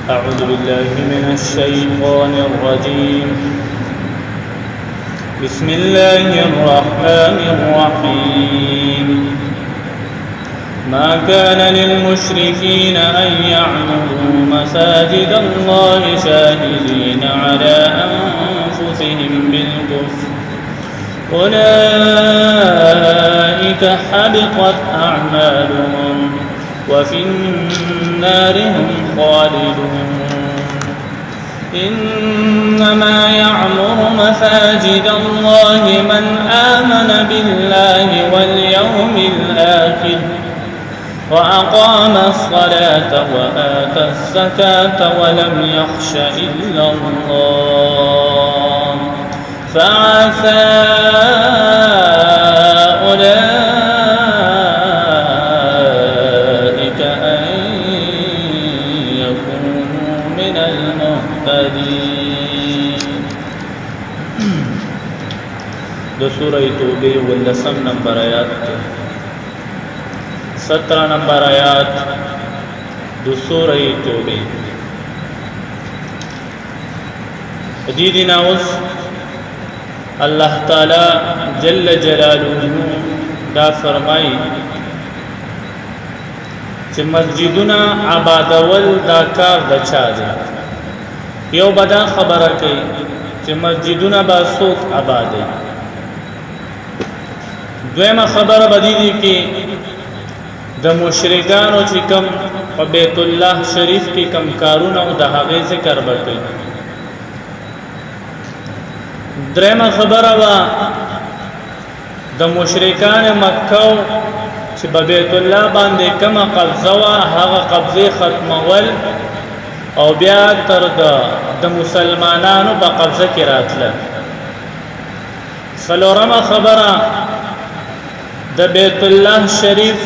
أعوذ بالله من الشيطان الرجيم. بسم الله الرحمن الرحيم. ما كان للمشركين أن يعمروا مساجد الله شاهدين على أنفسهم بالكفر أولئك حبطت أعمالهم وفي النار هم خالدون. إنما يعمر مساجد الله من آمن بالله واليوم الآخر وأقام الصلاة وآتى الزكاة ولم يخش إلا الله فعسى أولئك أن يكونوا من المهتدين. دو سورة توبه واللسم نمبر آیات 17 نمبر آیات دو سورة توبه. دیدنا اس اللہ تعالی جل جلالہ دا فرمائی چې مسجدنا آبادول دا کار د چا دی. یو بدا خبره کوي چې مسجدنا با څوک آبادی. دویمه خبره بدی دی کې د مشرکانو چې کم په بیت الله شریف کې کم کارونه او د هغه ذکر وکړي. درېمه خبره وا د مشرکان مکه چې په بیت الله باندې کومه قبضه وا هغه قبضه ختمول او بیا تر د مسلمانانو په قبضه کې راتله. څلورمه خبره د بیت الله شریف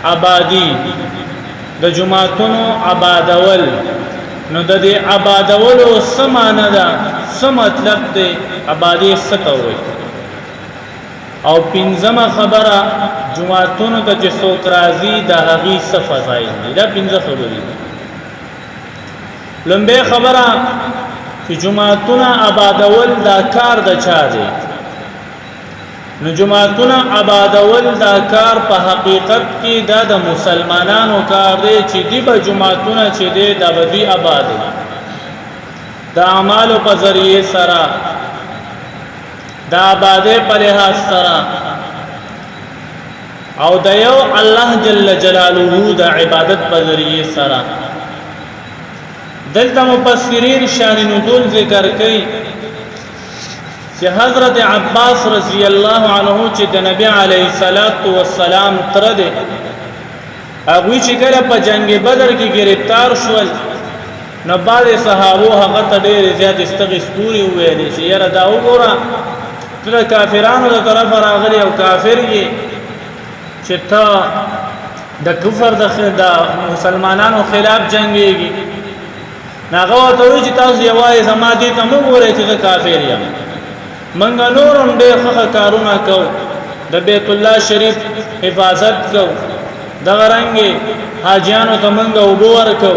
آبادی د جمعتونو آبادول. نو د دې آبادولو څه معنی ده، څه مطلب دی، آبادی څه ته وایي. او پنځمه خبره جمعتونو ته چې څوک راځي د هغې څه فضایل دي. دا پنځه خبرې دي. لومبۍ خبره چې جمعتونه آبادول دا کار د چا دی. نو جمعتونه آبادول دا کار په حقیقت کې دا د مسلمانانو کار دی چې دی به جمعتونه چې دی دا به دوی آباد دی د اعمالو په ذریعه سره، د آبادۍ په لحاظ سره او د یو الله جل جلاله د عبادت په ذریعه سره. دلته مفسرین شان نزول ذکر کوي چې حضرت عباس رضی الله عنه چې د نبی علیه الصلاۃ والسلام تر دې هغه چې کله په جنگ بدر کې گرفتار شول نو بعض صحابه هغه ته ډېر زیات استغفاري ویلې چې یاره دا وګوره ته کافرانو له طرف راغلي او کافر یې چې ته د کفر د مسلمانانو خلاف جنگيږي. هغه ته وایي چې تاسو یوازې زما دې ته مو ګورئ چې کافر یم. منګه نورم ډېر ښه کارونه کو، د بیت الله شریف حفاظت کو، دغه رنګې حاجیانو ته منګه اوبه ورکو،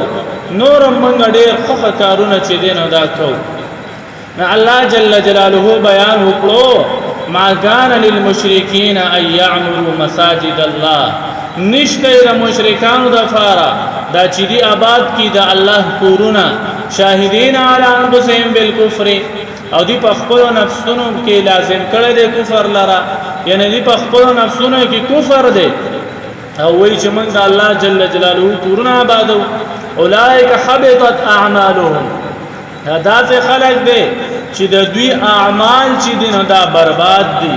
نورم منګه ډېر ښه کارونه چې دی نو دا کو. نو الله جل جلاله بیان وکړو ما کان للمشرکین ان یعمروا مساجد الله. نشته د مشرکانو د فارا دا چې دی آباد کی د الله کورونه شاهدین علی انفسهم بالکفر او دی په خپل نفسونو کې لازم کړی دی کفر لرا، یعنی دی په خپل نفسونو کې کفر دی او وایي چې موږ د الله جل جلاله کورونه آبادو. اولئک حبطت اعمالهم. دا څه خلک دی چې د دوی اعمال چې دي نو دا برباد دي.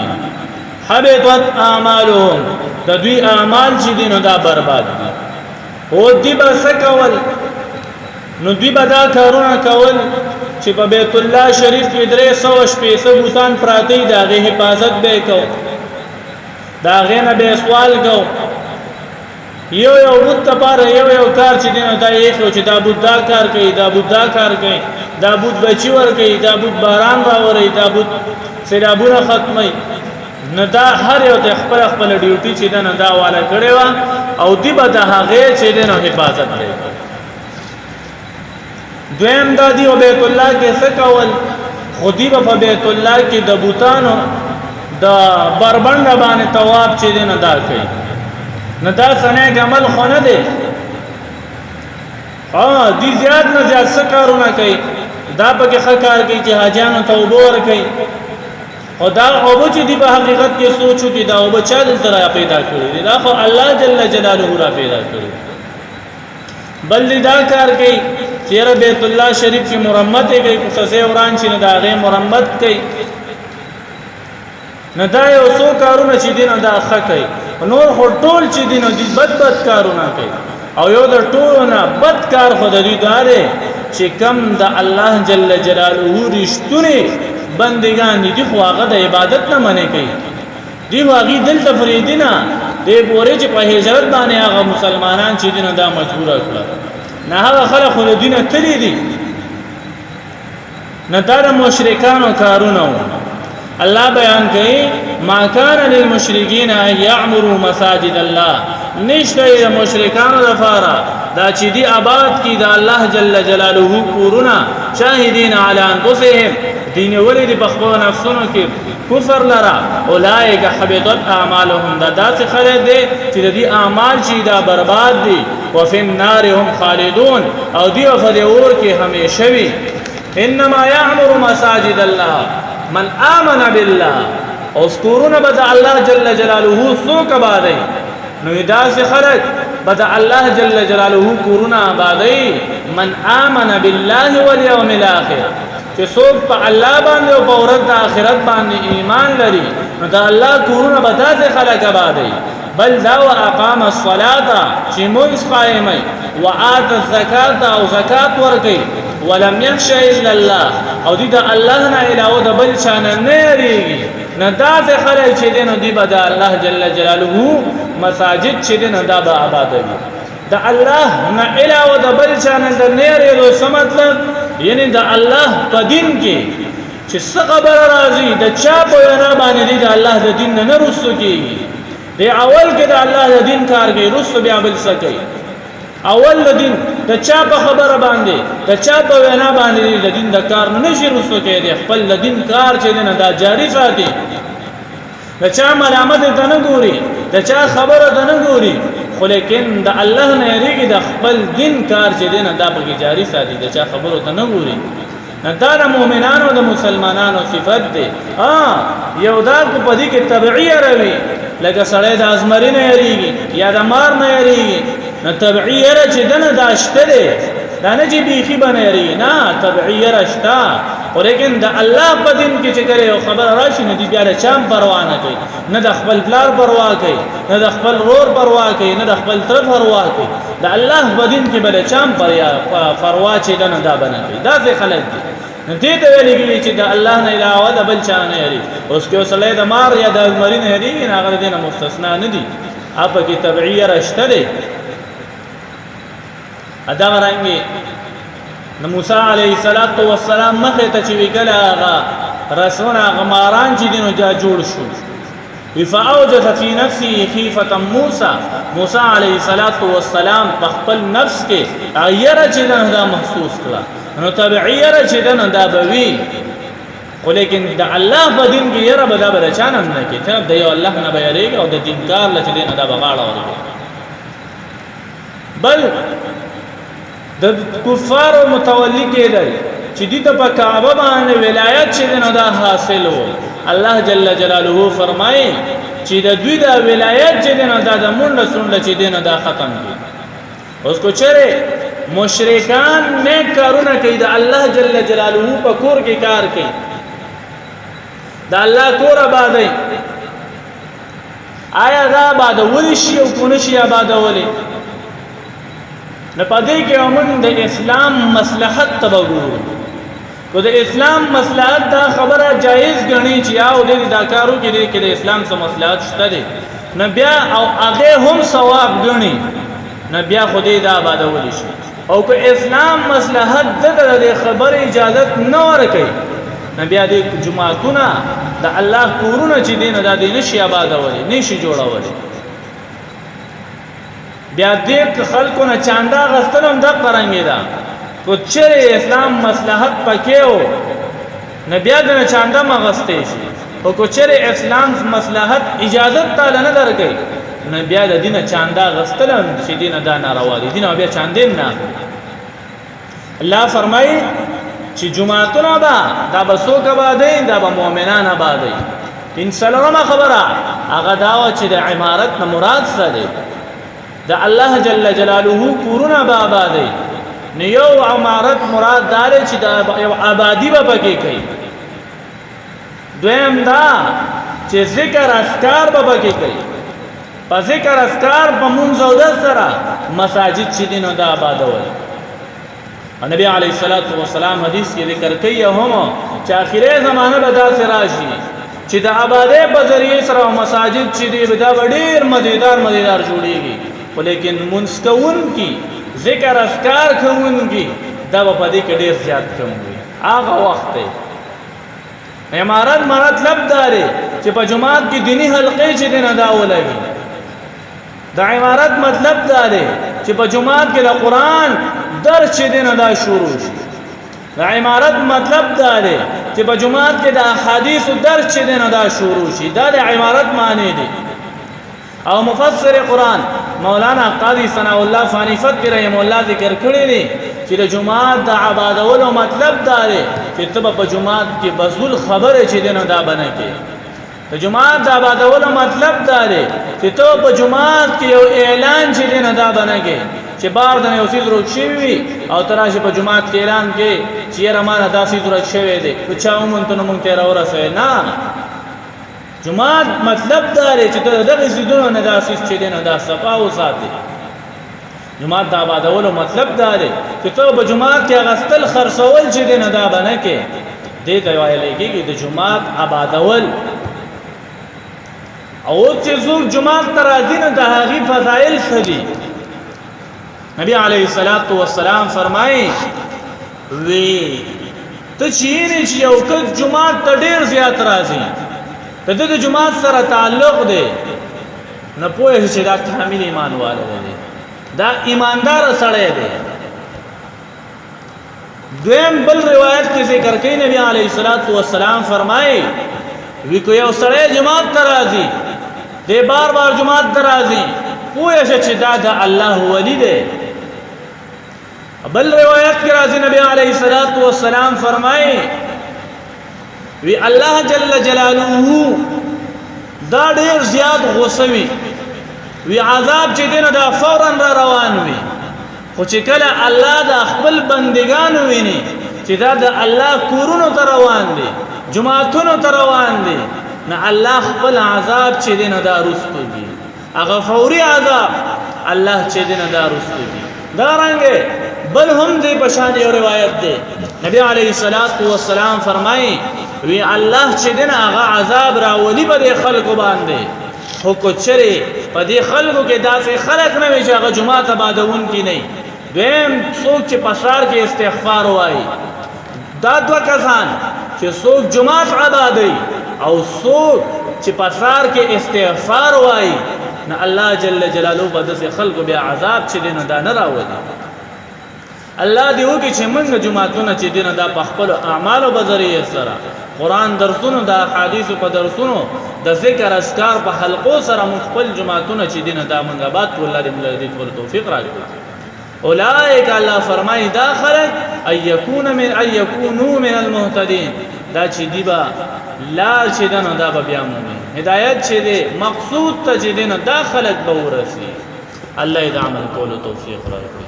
حبطت اعمالهم، د دوی اعمال چې دي نو دا برباد دي. او دی به څه کول؟ نو دوی به دا کارونه کول چې په بیت الله شریف کې 300 شپېته بوتان پراته د هغې حفاظت به کو، د هغې نه به سوال کو. یو بوت لپاره یو کار چې دی نو دا یې ښو چې دا بوت دا کار کوي، دا بوت دا کار کوي، دا بوت بچي ورکوي، دا بوت باران راوړي، دا بوت سیلابونه ختموي. نو دا هر یو د خپل ډیوټي چې دا نه دا والا کړي وا او دی به د هغه چې د حفاظت کوي. دویم دادی او بیت الله کې څه کول خودی په بیت الله کې د بوتانو د بربند باندې طواف چې دین ادا کوي نه دا څنګه عمل خو نه دی دی زیات نه زیات څه کارونه کوي دا پکې ښه کار کوي چې حاجیانو توبه ورکوي او دا اوبه چې دی په حقیقت کې سوچو کې دا اوبه چا دلته را پیدا کړی دا خو الله جل جلاله را پیدا کړی بل دا کار کوي چې بیت الله شریف کې مرمت کوي کوڅه وران چې نه دا غي مرمت کوي نه دا یو څو کارونه چې دین دا ښه کوي نور ټول چې دین دي بد کارونه کوي او یو د ټولونه بد کار خو د دې داره چې کم د الله جل جلاله رښتونی بندگان دي خو هغه د عبادت نه منې کوي دی واغې دل تفریدینا دی بورې چې په هجرت باندې هغه مسلمانان چې دین دا مجبور کړل نه هغه خلک خو دین تللی دي نه دا مشرکانو کارونه الله بیان کوي ما کان للمشرکین ان یعمروا مساجد الله نشته مشرکانو لپاره دا چې دی آباد کی دا الله جل جلاله کورونه شاهدین علی انفسهم دین ولید بخبو نفسونو کې کفر لرا اولئک حبطت اعمالهم دا داسې خلک دي چې دی اعمال چې دا برباد دي وفي النار هم خالدون او دی په دې اور کې همیشه وي انما يعمر مساجد الله من آمن بالله او سکورونه بد الله جل جلاله سوک آبادی نو دا سے خلق بد الله جل جلاله کورونه آبادی من آمن بالله والیوم الاخر چې سوک په الله باندې او په ورځ د آخرت باندې ایمان لري نو دا الله کورونه بد سے خلق آبادی بل دا واقام الصلاه چې مونږ قائمای وآت الزکات او زکات ورکي ولم يخش الا الله او دې د الله نه علاوه د بل شان نه یریږي نه دا څه خلک چې دین دی به د الله جل جلاله مساجد چې دین دا به آباد وي د الله نه علاوه د بل شان نه یریږي څه مطلب یعنی د الله په دین کې چې څه خبر راځي د چا په نه باندې د الله د دین نه رسو کیږي د اول کې د الله د دین کار کوي رسو بیا بل څه کوي اول د دین د چا په خبره باندې د چا په وینا باندې د دین د کار نه نشي رسو کېږي خپل د دین کار چې نه دا جاری ساتي د چا ملامت ته نه ګوري د چا خبره ته نه ګوري خو لیکن د الله نه یریږي د خپل دین کار چې نه دا په جاری ساتي د چا خبره ته نه ګوري دا د مؤمنانو د مسلمانانو صفت ده یو دا کو په دې کې تبعیه روي لکه سړی د ازمري نه یریږي یا د مار نه یریږي نه تبعیه را چې دنه داشته ده دا نه چې بیخي بنه یری نه تبعیه راشتا ولیکن د الله په دین کې چې کوي او خبر راشي نه دی بیا د چام پروا نه کوي نه د خپل بلار پروا کوي نه د خپل رور پروا کوي نه د خپل طرف پروا کوي د الله په دین کې بل چام پروا چې دنه دا بنه کوي دا څه خلک دي دې ته ویلي چې د الله نه علاوه د بل چا نه یری اوس کې وسلې د مار یا د ازمري نه یری نه هغه دینه مستثنا نه دي اپ کې تبعیه راشته ده ادا رنګي نو موسی علیه السلام مخه ته چې وکړه هغه رسونه غماران چې دینو جا جوړ شو فاوجس فی نفسه خیفه موسی علیه السلام په خپل نفس کې غیر چې دا محسوس کړه نو تبعیه چې دا بوي خو لیکن د الله په دین کې یره بدا بل چانم نه کې ته د یو الله نه بیریږي او د دین کار لته دین دا بغاړه ورغی بل د کفارو متولی کېدل چې دې ته په کعبه باندې ولایت چې نه دا حاصل وو الله جل جلاله فرمایي چې د دوی د ولایت چې نه دا د مونږ سنت چې نه دا ختم دي اوس کو چره مشرکان نه کارونه کوي د الله جل جلاله په کور کې کار کوي د الله کور آبادی آیا دا آباد ولې شي او کو نشي آبادولې نه پدې کې موږ د اسلام مصلحت تبغو کو د اسلام مصلحت دا خبره جایز غني چې او د کارو کې د اسلام سره مصلحت شته دي نه بیا او هغه هم ثواب غني نه بیا خدای دا آبادول شي او که اسلام مصلحت د خبر اجازه نه ورکړي نه بیا د جمعهتونه د الله کورونه چې دین د دین شي آبادول نشي جوړول بیا دې خلکو نه چاندا غستلم د قرانګی دا کچر اسلام مصلحت پکې و نه بیا د چاندا مغستې شي او کچر اسلام مصلحت اجازت تعالی نه درکې نه بیا د دینه چاندا غستل چې دینه دا ناروا دي دینه بیا چاندین نه الله فرمایي چې جمعهتون دا بسو کبادین دا به مؤمنان آبادی ان سلامه خبره هغه داوا چې د عمارت نه مراد څه دی د الله جل جلاله کورونه به آبادی نه یو عمارت مراد دار چې د آبادی به پکې کوي دویم دا چې ذکر اذکار به پکې کوي په ذکر اذکار په منځ او د سره مساجد چې دینو د آبادول نبی علیہ الصلوۃ والسلام حدیث کې ذکر کوي هم چې اخیری زمانه به داسې راشي چې د آبادې په ذریعه سره مساجد چې دی دا ډېر مزیدار جوړیږي ولیکن منسکون کی ذکر اذکار کوون کی دا په دې کې ډېر زیات کم وي هغه وخت دی عمارت مطلب داري چې په جمعات کې دینی حلقې چې دینه دا ولګي د عمارت مطلب داري چې په جمعات کې د قران درس چې دینه دا شروع شي د عمارت مطلب داري چې په جمعات کې د احادیث درس چې دینه دا شروع شي دا د عمارت معنی دي او مفسر قران مولانا قاضی ثناء الله فانی فقیر رحم الله ذکر کړی دی چې د جمعات د عبادتولو مطلب داري چې تب په جمعات کې بذل خبره چې دینه دا بنه کې د جمعات د عبادتولو مطلب داري چې تب په جمعات کې یو اعلان چې دینه دا بنه کې چې بار د یو سیز روک شوی وي او تراشه په جمعات کې اعلان کې چې رمانه داسې ضرورت شوی دی چې چا مونږ ته مونږ ته راورسوي نه جمعات مطلب داري چې دغه سیدونو نه داسې چې دینه دا صفا او ساتي جمعات د آبادولو مطلب داري چې ته په جمعات کې غستل خرڅول چې دینه دا بنه کې دې ته ویل کېږي د جمعات آبادول او چې زوج جمعات ترازی نه د هغه فضایل سدي نبی علیہ الصلوۃ والسلام فرمایي وی ته چې یو کله جمعات ته ډیر زیات راځي ته د جمعات سره تعلق دی نه پوهې چې دا کامل ایمان والے دی دا ایماندار سره دی دویم بل روایت کې ذکر کوي نبی علیہ الصلوۃ والسلام فرمایي وی کو یو سره جمعات ته راځي دی بار جمعات ته راځي پوهې چې دا د الله ولی دی بل روایت کی راضی نبی علیہ الصلوۃ والسلام فرمائے وی الله جل جلاله دا ډیر زیات غوسوي وی عذاب چې دینه دا فورا را روان وي خو چې کله الله د خپل بندگان ویني چې دا د الله کورونو ته روان دي جمعهتونو ته روان دي نه الله خپل عذاب چې دینه دا رسوږي هغه فوري عذاب الله چې دینه دا رسوږي دا رنګه بل هم دې بشان یو روایت ده نبی علیہ الصلوۃ والسلام فرمایي وی الله چې دین هغه عذاب راولي به خلکو باندې خو کوچري په دې خلکو کې داسې خلک نه وي چې هغه جمعه ته بادون کې نه دویم څوک چې پسار کې استغفار وایي دا دوه کسان چې څوک جمعه عبادت او څوک چې پسار کې استغفار وایي نه الله جل جلاله په دې خلکو بیا عذاب چې دین دا نه راولي الله دی وکي چې موږ جمعهتون چې دینه دا په خپل اعمالو بذریعه سره قران درسونو د احادیث په درسونو د ذکر اذکار په حلقو سره خپل جمعهتون چې دینه دا موږ آباد کول الله دې ول توفیق راکړي اولئک الله فرمای داخلت ايكونوا من المهتدين دا چې دیبا لا چې دنه دا بیا مومن هدایت چې دی مقصود ته چې دینه داخلت به ورسي الله دې عمل کول توفیق راکړي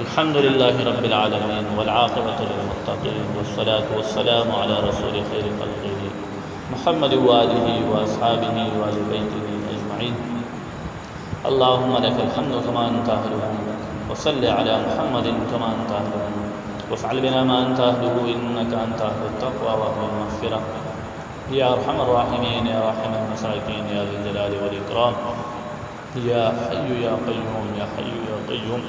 الحمد لله رب العالمين والعاقبة للمتقين والصلاة والسلام على رسول خير خلقه محمد وآله وأصحابه وآل بيته أجمعين اللهم لك الحمد كما أنت أهله وصل على محمد كما أنت أهله وافعل بنا ما أنت أهله إنك أنت أهل التقوى وأهل المغفرة يا أرحم الراحمين يا راحم المساكين يا ذي الجلال والإكرام يا حي يا قيوم يا حي يا قيوم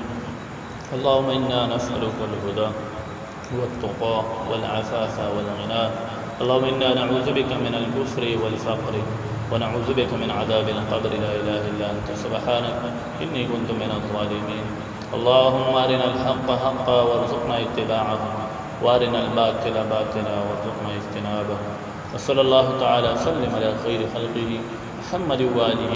اللهم إنا نسألك الهدى والتقى والعفاف والغنى اللهم إنا نعوذ بك من الكفر والفقر ونعوذ بك من عذاب القبر لا إله إلا أنت سبحانك إني كنت من الظالمين اللهم أرنا الحق حقا وارزقنا اتباعه وأرنا الباطل باطلا وارزقنا اجتنابه. وصلى الله تعالى وسلم على خير خلقه محمد وآله